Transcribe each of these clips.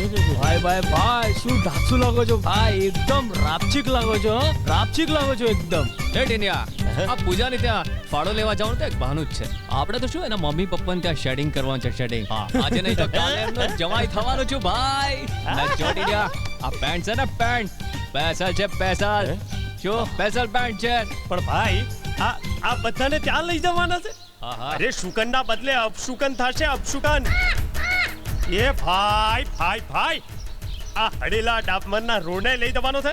ભાઈ શું ધાસુ લાગો છો ભાઈ, એકદમ રાપચીક લાગો છો, રાપચીક લાગો છો એકદમ. એ ટીનિયા, આ પૂજાની ત્યાં ફાળો લેવા જવાનું તો એક બહાનું જ છે. આપણે તો શું એના મમ્મી પપ્પાને ત્યાં શેડિંગ કરવાનું છે, શેડિંગ. આજે નહીં તો કાલે એમનો જમાઈ થવાનો છું ભાઈ. જો ટીનિયા, આ પેન્ટ છે ને પેન્ટ, સ્પેશિયલ છે સ્પેશિયલ. શું સ્પેશિયલ પેન્ટ છે? પણ ભાઈ આ બધાને ત્યાં લઈ જવાના છે? હા હા. અરે શુકનના બદલે અપશુકન થશે, અપશુકન. એ ભાઈ ભાઈ ભાઈ, આ હડેલા ડાબમરના રોડને લઈ જવાનો છે.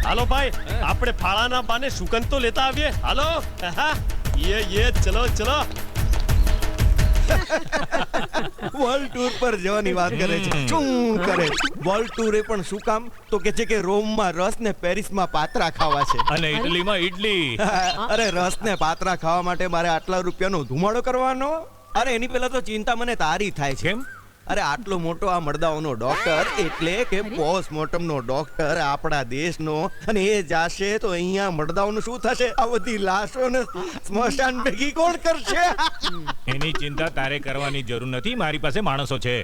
હાલો ભાઈ, આપણે ફાળાના બાને શુકન તો લેતા આવીએ. હાલો. હા ये चलो चलो. વર્લ્ડ ટૂર પર જવાની વાત કરે છે. શું કરે? વર્લ્ડ ટૂરે પણ શું કામ? તો કે છે કે રોમમાં રસ ને પેરિસમાં પાત્રા ખાવા છે. અને ઇટલીમાં ઇડલી. અરે રસ ને પાત્રા ખાવા માટે મારે આટલા રૂપિયાનો ધુમાડો કરવાનો? અરે એની પહેલા તો ચિંતા મને તારી થાય છે. કેમ? અરે આટલો મોટો આ મરદાઓનો ડોક્ટર, એટલે કે પોસ્ટમોર્ટમનો ડોક્ટર આપણા દેશનો, અને એ જાશે તો અહીંયા મરદાઓનું શું થશે? આ બધી લાશોને સ્મશાન ભેગી કોણ કરશે? એની ચિંતા તારે કરવાની જરૂર નથી, મારી પાસે માણસો છે.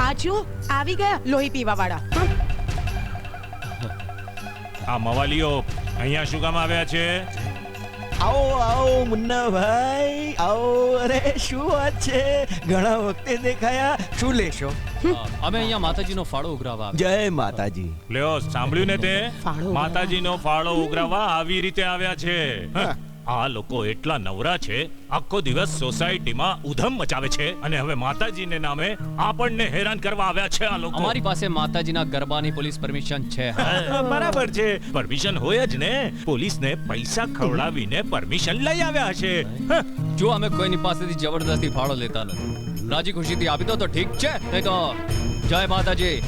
આજો આવી ગયા લોહી પીવા વાળા. આ મવાલીઓ અહીંયા શું કામ આવ્યા છે? આવો આવો મુન્નાભાઈ, આવો. અરે શું વાત છે, ઘણા વખતે દેખાયા. શું લેશો? અમે અહીંયા માતાજીનો ફાળો ઉઘરાવા આવ્યા. જય માતાજી. લ્યો, સાંભળ્યું ને તે? ફાળો માતાજીનો ફાળો ઉઘરાવા આવી રીતે આવ્યા છે. આ લોકો એટલા નવરા છે, આખો દિવસ સોસાયટીમાં ઉધમ મચાવે છે, અને હવે માતાજીને નામે આપણને હેરાન કરવા આવ્યા છે આ લોકો. અમારી પાસે માતાજીના ગરબાની પોલીસ પરમિશન છે. બરાબર છે, પરમિશન હોય જ ને. પોલીસને પૈસા ખવડાવીને પરમિશન લઈ આવ્યા છે. જો અમે કોઈની પાસેથી જબરદસ્તી ફાળો લેતા નથી. રાજી ખુશીથી આપી દો તો ઠીક છે, નહીં તો જય માતાજી.